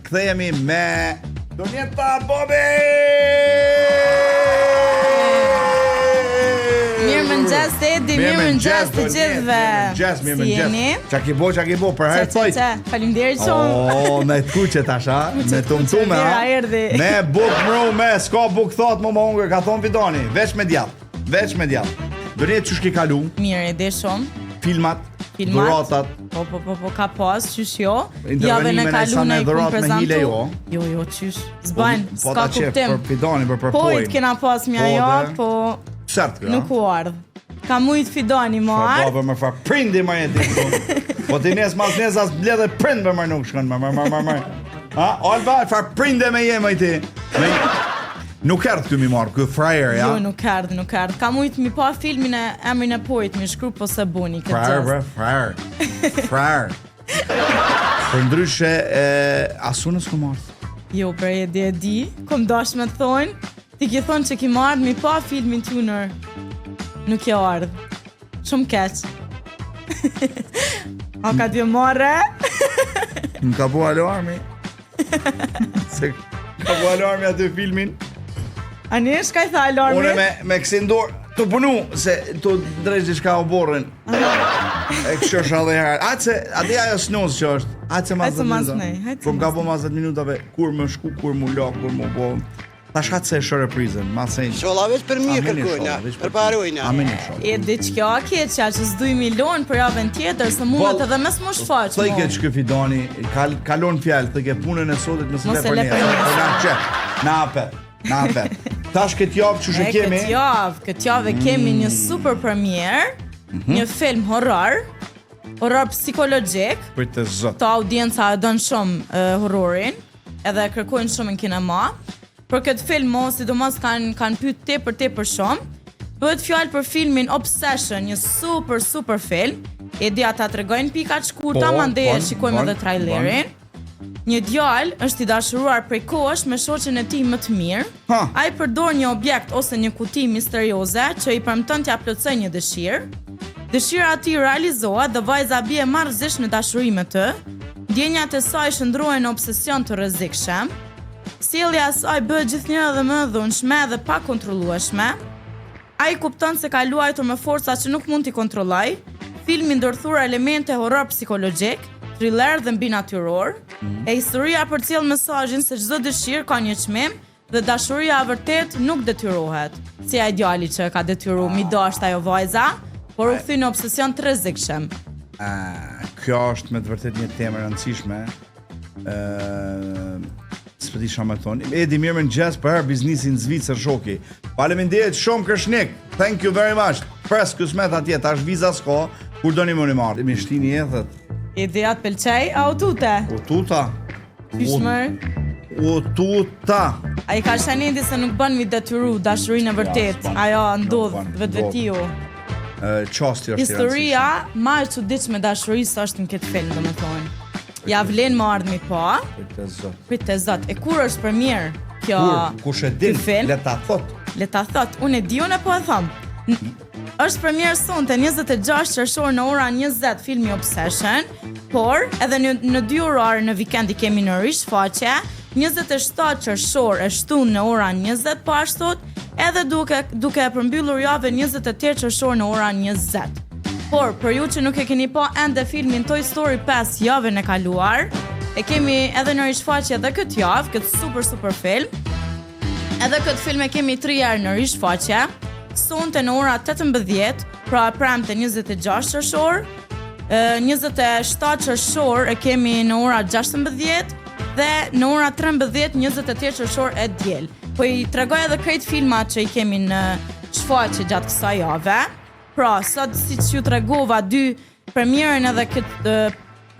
kthehemi me Donjeta Bobi. Mirëmëngjes Edi, mirëmëngjes të gjithëve. Mirëmëngjes. Çka ke bo për herë thoj. Faleminderit shumë. Me të kuqe tash, ha? Me tumtume, ha? Me buk mru, me s'ka buk thot më hungër, ka thon Fidoni, veç me djall. Donjet çu shki kalu? Mirë, Edi shumë. Filmat, dhuratat. Po, ka pas, qysh jo. Javën e kaluar i dhurat me hile jo. Jo, qysh. S'bajnë, s'ka kuptim. Për Fidoni, për Po, i t'kena pas mja jo, po... Qartë, nuk u ardh. Ka mujt Fidoni më ardh. Po, më fa prindi më jeti. Po ti nes mas nes as bledhe prind më nuk shkon më. Ha, Alba, fa prinde me je më ti. Nuk erdh këtu mi marr, ky frajer, ja. Jo, nuk erdh. Ka mujt mi pa filmin e emrin e pojit, mi shkru po se buni këtë gjest. Frajer. Për ndryshe, asunës ku marrë? Jo, bre, e di, kom dash me thonë, ti ki thonë që ki marrë mi pa filmin tuner. Nuk e ardh. Shumë keq. A ka t'je marrë? Më ka bu alarmi. Se ka bu alarmi aty filmin. Ani, shka i tha alarmi? Une me kësi ndorë të punu, se të drejtë shka o borën. E kështë është adhe herë. Ati ajo snus që është. Ati se mas 10 minuta. Po më ka po mas 10 minutave, kur më shku, kur më lo, kur më bo. Ta shkatë se e shë reprizën. Shola veç për mirë kërkojna, për parojna. Amin e shola. E dhe që kjo a keqa, që s'duj milion për javën tjetër, se mundet edhe mes më shfaq. Thëj ke që Fidoni, kalon fjallë, të ke punën e sotit mësë le për njësë. Na apet. Tash këtë javë që shë kemi? Këtë javë kemi një super premier, një film horror psikologjik. Për të zot. Ta audienca e dënë shumë horrorin, edhe kërkojnë shumë në kinema. Për këtë film, sidomos kanë pyet tepër shumë. Bëhet fjalë për filmin Obsession, një super film. E dia ta tregojnë pikat shkurta, mandej e shikojmë edhe trailerin. Një djalë është i dashuruar prej kohësh me shoqen e tij më të mirë. Ai përdor një objekt ose një kuti misterioze që i premton t'ia plotësojë një dëshirë. Dëshira e tij realizohet dhe vajza bie marrëzisht në dashuri me të. Ndjenjat e saj shndrohen në obsesion të rrezikshëm. Sjellja e saj bëhet gjithnjëherë edhe më e dhunshme dhe pa kontrollueshme. Ai kupton se ka luajtur me forca që nuk mund t'i kontrollojë. Filmi ndërthur elemente horror psikologjik, thriller dhe mbinatyror. E historia përcjell mesazhin se çdo dëshirë ka një çmim dhe dashuria e vërtet nuk detyrohet. Si ai djali që ka detyruar mi dashur ajo vajza, por u kthy në obsesion të rrezikshëm. Kjo është me të vërtet një temë e rëndësishme. S'po di çfarë më thoni. Edi, mirëmëngjes për biznesin Zvicër shoki. Faleminderit shumë Krshnik. Thank you very much. Pres kusmet atje, tash viza s'ka. Kur doni më marr? Mi shtini ethet. Ideja të pëlqej, a u tuta? U tuta. A i ka shanindi se nuk bën mi detyru dashurinë e vërtet. Ajo ndodh vetvëtiu. Qasti është historia ma e çuditshme dashurisë është në këtë film, domethënë. Ja vlen më ardhmi po. Prit të zot. E kur është premier kjo? Kush e din? Le ta thot. Unë e di, unë po e them. Është premier sonte 26 qershor në ora 20 filmi Obsession, por edhe në 2 orë në vikend i kemi në rishfaqe, 27 qershor e shtunë në ora 20 po ashtu, edhe duke e përmbyllur javën 28 qershor në ora 20. Por për ju që nuk e keni pa ende filmin Toy Story 5 javën e kaluar, e kemi edhe në rishfaqe edhe këtë javë, këtë super film. Edhe këtë film e kemi 3 herë në rishfaqe. Sonte në ora 18, pra premte 26 qershor, 27 qershor e kemi në ora 16 dhe në ora 13 28 qershor e diel. Po i tregoj edhe krejt filmat që i kemi në shfaqje gjatë kësaj jave. Pra, sot siç ju tregova 2 premierën edhe këtë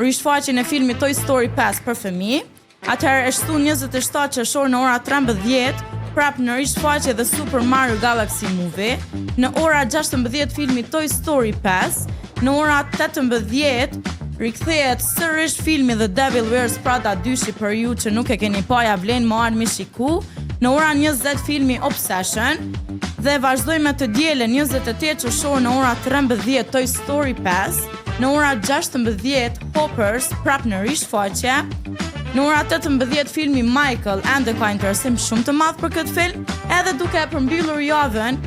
rishfaqjen e filmit Toy Story 5 për fëmijë. Atëherë e shtu 27 qershor në ora 13 prap në rishfaqje dhe Super Mario Galaxy Movie, në ora 16 filmi Toy Story 5, në ora 18 rikthehet sërish filmi The Devil Wears Prada 2 për ju që nuk e keni pa, ja vlen më ardhmi shiku, në ora 20 filmi Obsession, dhe vazhdojmë të dielën 28 qershor në ora 13 Toy Story 5, në ora 16 Hoppers prap në rishfaqje, Në ora 18 filmi Michael Ende ka interesim shumë të madh për këtë film, edhe duke e përmbyllur javën,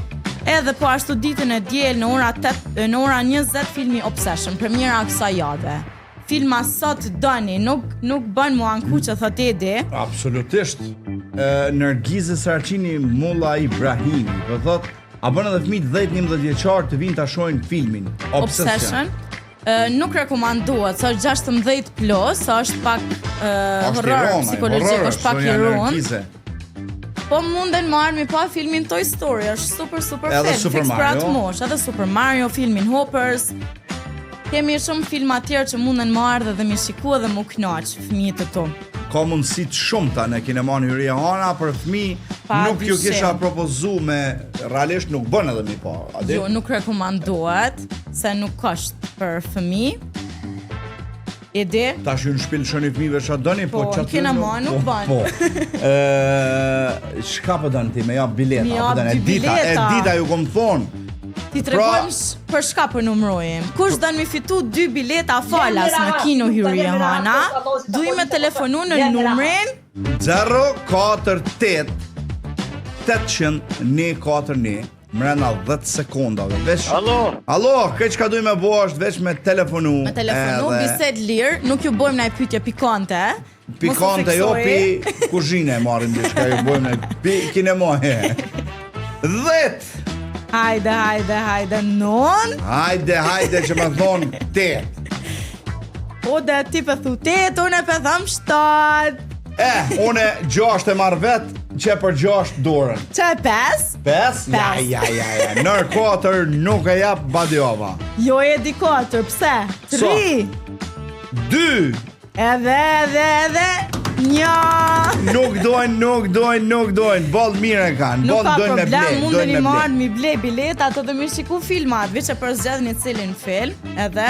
edhe po ashtu ditën e diel në ora 20 filmi Obsession, premiera e kësaj jave. Filma sot doni, nuk bën mua anku që thot Edi. Absolutisht. Nergize Sarçini Mulla Ibrahimi, do thot, a bën edhe fëmijë 10-11 vjeçar të vinë ta shohin filmin Obsession. Nuk rekomandohet, sa është 16 plus, sa është pak horror psikologjik, është pak i rënd. Po munden marrë mi pa filmin Toy Story, është super edhe film, Super fix për atë Mario. mosh, edhe Super Mario, filmin Hoppers. Kemi shumë filma tjerë që munden marrë dhe mi shikua dhe mu knaq fëmijët e tu. Ka mundësi të shumta në kineman Hyria Hana për fëmijë, nuk ju kisha propozu me realisht nuk bën edhe mi pa. Jo, nuk rekomandohet, se nuk është për fëmijë. Edi? Tash ju në shpil shoni fëmijëve çfarë doni, po çfarë? Po, kinema nuk bën. Po. Çka po doni ti me jap bileta? Mi jap dy bileta. E dita ju kom thonë. Ti tregojmë për çka po numrojmë. Kush don mi fitu 2 bileta falas në kino Hyria Hana, duhet me telefonu në numrin 048 800 mrena 10 sekondave. Veç. Allo, këtë çka duhet me bëu është veç me telefonu. Me telefonu, bised lirë, nuk ju bëjmë ndaj pyetje pikante. Pikante jo pi kuzhine marrim diçka, ju bëjmë pi kinemoje. 10. Hajde, non. Hajde që më thonë 8. O dhe ti për thu 8, unë e për thëm 7. Unë 6 e marrë vetë, që për 6 dorën. Që e 5? 5? Ja. Nër 4 nuk e jap Badiova. Jo e di 4, pse? 3. 2. Edhe. Nja. Nuk dojnë. Boll mirë e kanë. Nuk ka dojnë me problem, ble. mundën i marrë mi ble biletat të mi shiku filmat, veç e për zgjedhni cilin film, edhe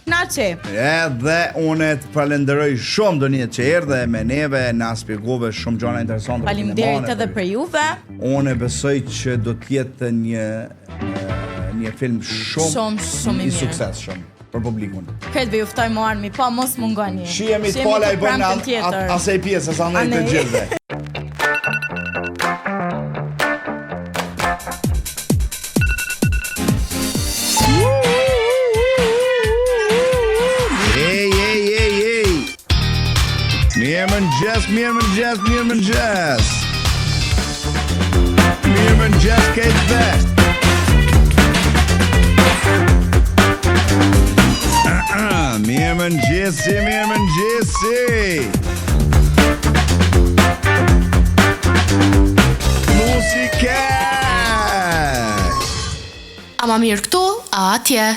knaqe. Edhe unë të falenderoj shumë Donjet që erdhe me neve, na shpjegove shumë gjëra interesante. Faleminderit edhe për juve. Unë besoj që do të jetë një film shumë i suksesshëm për publikun. Këtë juftoj më armi, pa mos mungoni. Shihemi të pala i bën asaj pjesë sa ndaj të gjithëve. Mirëmëngjes Kate Best. Mirëmëngjesi. Muzika. Ama mirë këtu, a atje.